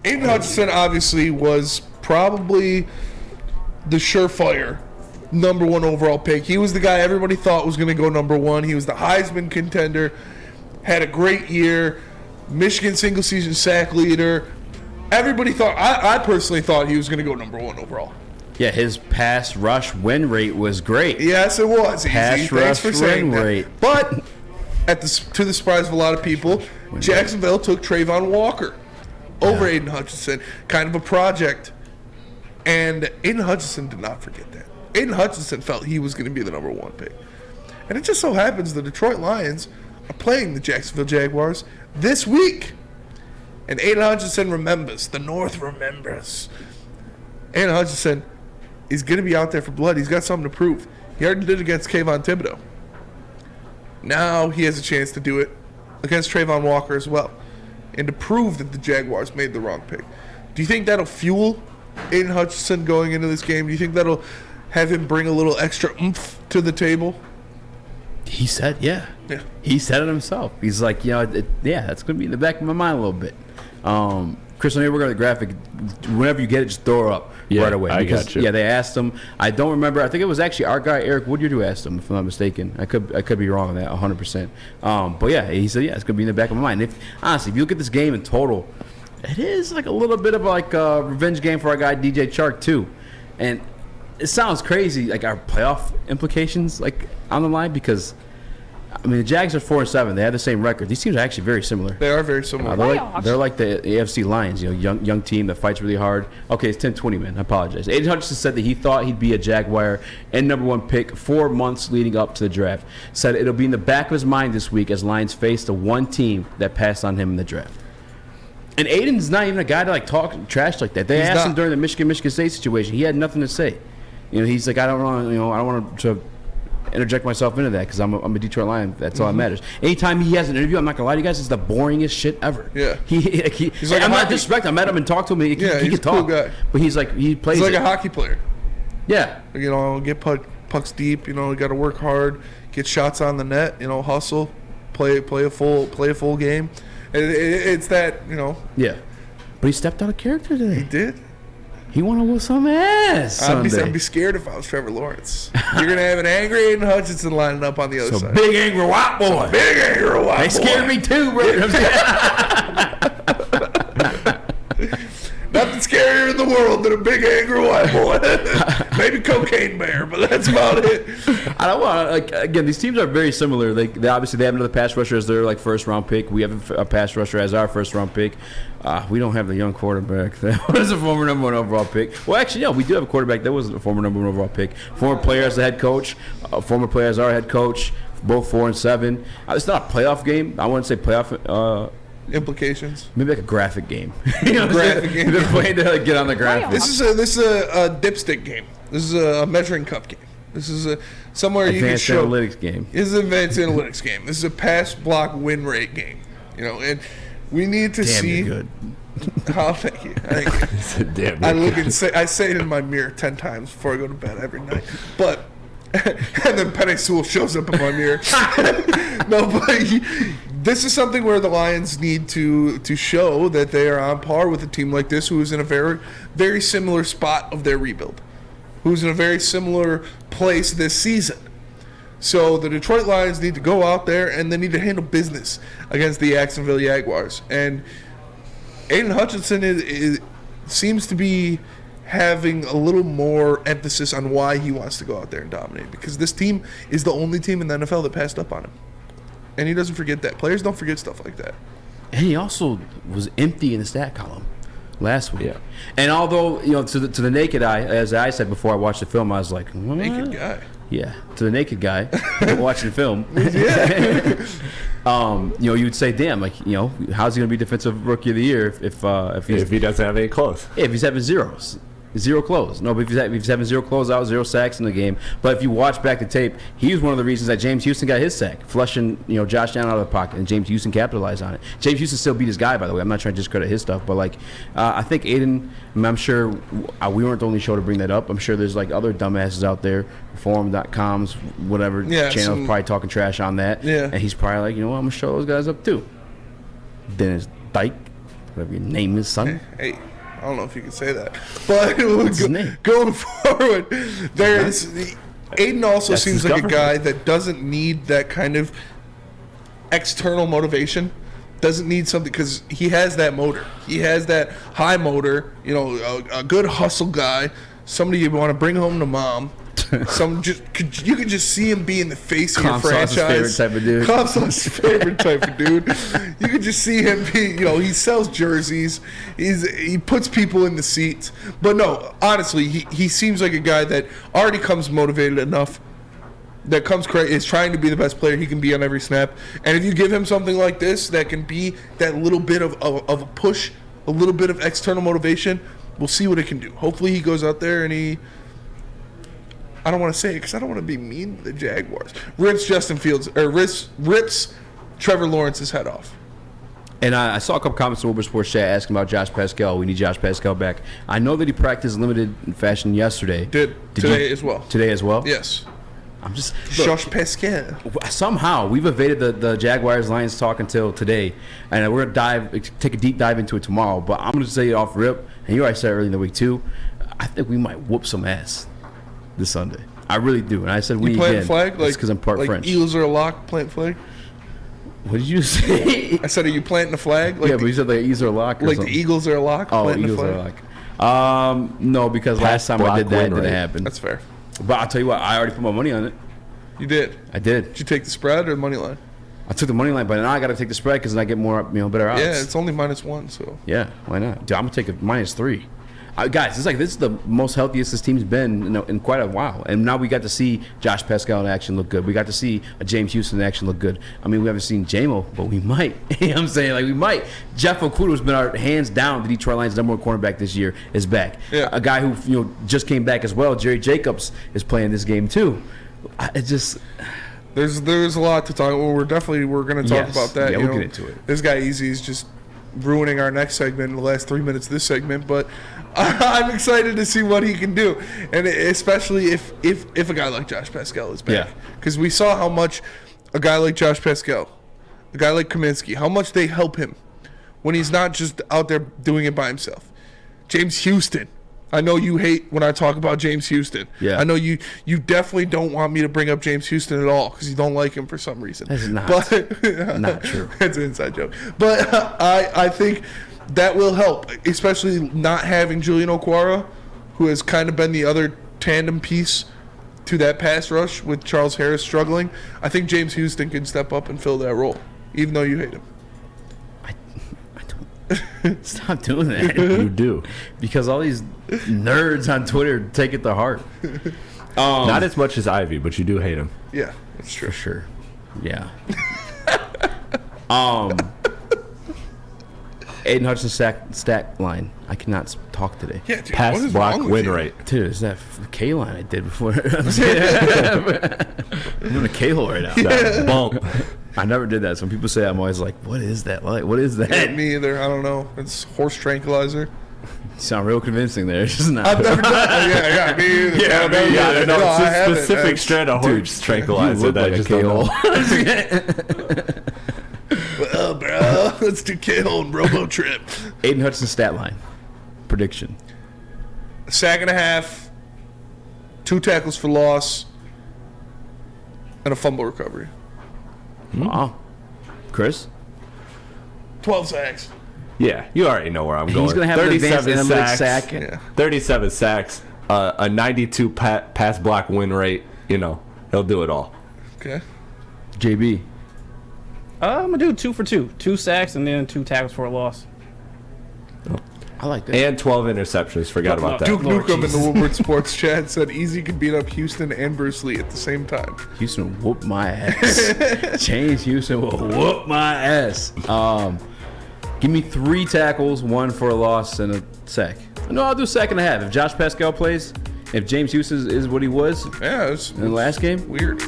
Aidan Hutchinson obviously was probably the surefire number 1 overall pick. He was the guy everybody thought was going to go number 1. He was the Heisman contender, had a great year, Michigan single-season sack leader. Everybody thought, I personally thought he was going to go number 1 overall. Yeah, his pass rush win rate was great. Yes, it was. Pass rush win rate. But to the surprise of a lot of people, Jacksonville took Trayvon Walker over Aidan Hutchinson, kind of a project. And Aidan Hutchinson did not forget that. Aidan Hutchinson felt he was going to be the number 1 pick. And it just so happens the Detroit Lions are playing the Jacksonville Jaguars this week. And Aidan Hutchinson remembers. The North remembers. Aidan Hutchinson is going to be out there for blood. He's got something to prove. He already did it against Kayvon Thibodeau. Now he has a chance to do it against Trayvon Walker as well, and to prove that the Jaguars made the wrong pick. Do you think that'll fuel Aidan Hutchinson going into this game? Do you think that'll have him bring a little extra oomph to the table? He said, yeah. He said it himself. He's like, that's going to be in the back of my mind a little bit. Chris, I know we're going to the graphic. Whenever you get it, just throw it up right away. I got you. Yeah, they asked him. I don't remember. I think it was actually our guy, Eric Woodward, who asked him, if I'm not mistaken. I could be wrong on that 100%. But, yeah, he said, it's going to be in the back of my mind. Honestly, if you look at this game in total, it is like a little bit of like a revenge game for our guy, DJ Chark, too. And it sounds crazy, like our playoff implications like on the line, because I mean the Jags are 4-7. They have the same record. These teams are actually very similar. They are very similar. They're like the AFC Lions, young team that fights really hard. Okay, it's 10-20, man. I apologize. Aidan Hutchinson said that he thought he'd be a Jaguar and number 1 pick 4 months leading up to the draft. Said it'll be in the back of his mind this week as Lions face the one team that passed on him in the draft. And Aiden's not even a guy to like talk trash like that. They asked him during the Michigan State situation. He had nothing to say. He's like, I don't want to interject myself into that because I'm a Detroit Lion. That's all that matters. Anytime he has an interview, I'm not gonna lie to you guys, it's the boringest shit ever. Yeah. He's like, I'm not disrespecting. I met him and talked to him. He can he's talk. a cool guy. But he's like, he plays. He's like a hockey player. Yeah. Get pucks deep. You got to work hard, get shots on the net. Hustle, play a full game. It's that. Yeah. But he stepped out of character today. He did. He want to whoop some ass Sunday. I'd be scared if I was Trevor Lawrence. You're going to have an angry Aidan Hutchinson lining up on the other side. Big angry white boy. Big angry white boy. They scared me too, bro. Nothing scarier in the world than a big angry white boy. Maybe Cocaine Bear, but that's about it. I don't want to, again, these teams are very similar. They obviously have another pass rusher as their first round pick. We have a pass rusher as our first round pick. We don't have the young quarterback that was a former number 1 overall pick. Well, actually, no, we do have a quarterback that was a former number 1 overall pick. Former player as the head coach, former player as our head coach, both 4-7. It's not a playoff game. I wouldn't say playoff implications. Maybe like a graphic game. Graphic game. They're playing to get on the graphic. This is a dipstick game. This is a measuring cup game. This is somewhere you can show. Advanced analytics game. This is an advanced analytics game. This is a pass block win rate game. And we need to see. You're good. Oh, thank you. I say it in my mirror 10 times before I go to bed every night. But and then Penny Sewell shows up in my mirror. No, but this is something where the Lions need to show that they are on par with a team like this, who is in a very, very similar spot of their rebuild, who's in a very similar place this season. So the Detroit Lions need to go out there and they need to handle business against the Jacksonville Jaguars. And Aidan Hutchinson seems to be having a little more emphasis on why he wants to go out there and dominate, because this team is the only team in the NFL that passed up on him. And he doesn't forget that. Players don't forget stuff like that. And he also was empty in the stat column last week. Yeah. And although, to the naked eye, as I said before I watched the film, I was like, what? Naked guy. Yeah, to the naked guy watching the film. Yeah. You'd say, damn, how's he going to be defensive rookie of the year if he doesn't have any close? Yeah, if he's having zeros. Zero close. No, but if he's having 0 closeouts, 0 sacks in the game. But if you watch back the tape, he was one of the reasons that James Houston got his sack, flushing Josh Allen out of the pocket, and James Houston capitalized on it. James Houston still beat his guy, by the way. I'm not trying to discredit his stuff, but I think Aidan. I'm sure we weren't the only show to bring that up. I'm sure there's other dumbasses out there, forum.coms, whatever channels probably talking trash on that. Yeah. And he's probably like, I'm gonna show those guys up too. Dennis Dyke. whatever your name is, son. Hey, I don't know if you can say that, but his name? going forward, Aidan also That's seems his like a government. guy that doesn't need that kind of external motivation. Doesn't need something because he has that motor. He has that high motor. You know, a good hustle guy. Somebody you want to bring home to mom. You could just see him being the face of your franchise. Favorite type of dude. Comstock's favorite type of dude. You could just see him be, he sells jerseys. He puts people in the seats. But no, honestly, he seems like a guy that already comes motivated enough. That is trying to be the best player he can be on every snap. And if you give him something like this that can be that little bit of a push, a little bit of external motivation, we'll see what it can do. Hopefully he goes out there and I don't want to say it because I don't want to be mean to the Jaguars. Rips Trevor Lawrence's head off. And I saw a couple comments in Woodward Sports Chat asking about Josh Pascal. We need Josh Pascal back. I know that he practiced limited fashion yesterday. Today as well. Today as well? Yes. I'm just Josh Pascal. Somehow we've evaded the Jaguars Lions talk until today, and we're gonna take a deep dive into it tomorrow. But I'm gonna say it off rip, and you already said it early in the week too. I think we might whoop some ass this Sunday. I really do. And I said we plant again. flag because I'm part French. Eagles are a lock. Plant flag. What did you say? I said, are you planting a flag? But you said the Eagles are a lock. Or like something. the Eagles are a lock. Oh, planting Eagles a are flag? a lock. No, because last time I did that, it didn't happen. That's fair. But I'll tell you what, I already put my money on it. You did. I did. Did you take the spread or the money line? I took the money line, but now I got to take the spread because then I get more, better odds. Yeah, it's only -1, so. Yeah, why not? Dude, I'm gonna take a -3. Guys, this is the most healthiest this team's been in quite a while, and now we got to see Josh Pascal in action look good. We got to see a James Houston in action look good. I mean, we haven't seen JMO, but we might. You know what I'm saying? Like, we might. Jeff Okuda's been our hands down the Detroit Lions' #1 cornerback this year is back. Yeah. A guy who just came back as well. Jerry Jacobs is playing this game too. It just. There's a lot to talk about. We're going to talk about that. Yeah, we'll get into it. This guy Easy is just ruining our next segment in the last 3 minutes of this segment, but I'm excited to see what he can do, and especially if a guy like Josh Pascal is back, because we saw how much a guy like Josh Pascal, a guy like Kaminsky, how much they help him when he's not just out there doing it by himself. James Houston. I know you hate when I talk about James Houston. Yeah. I know you definitely don't want me to bring up James Houston at all because you don't like him for some reason. That's not true. That's an inside joke. But I think that will help, especially not having Julian Okwara, who has kind of been the other tandem piece to that pass rush with Charles Harris struggling. I think James Houston can step up and fill that role, even though you hate him. Stop doing that. You do. Because all these nerds on Twitter take it to heart. Not as much as Ivy, but you do hate him. Yeah, that's true. For sure. Yeah. Aidan Hutchinson stat line. I cannot talk today. Yeah, dude, Pass what is block wrong with win you? rate. Dude, is that K line I did before? I'm doing a K hole right now. That bump. I never did that. So when people say, I'm always like, what is that like? What is that? Yeah, me either. I don't know. It's horse tranquilizer. You sound real convincing there. It's just not. I've never done it. Yeah, me either. Yeah, no, I it's a haven't. specific strand of horse tranquilizer you look that like I a just don't K-hole. know. Well, bro, let's do K-hole and Robo Trip. Aidan Hutchinson stat line. Prediction. A sack and a half, 2 tackles for loss, and a fumble recovery. Wow. Chris? 12 sacks. Yeah, you already know where I'm going. He's going to have an advanced 37 analytics sacks. sack. Yeah. 37 sacks, a 92 pass block win rate. He'll do it all. Okay. JB. I'm going to do 2 for 2. 2 sacks and then 2 tackles for a loss. I like that. And 12 interceptions. Forgot about that. Duke Lord Nukem in the Jesus. Woodward Sports Chat said Easy could beat up Houston and Bruce Lee at the same time. Houston whoop my ass. James Houston will whoop my ass. Give me 3 tackles, 1 for a loss, and a sack. No, I'll do sack and a half. If Josh Pascal plays, if James Houston is what he was Yeah, it's in the last game, weird.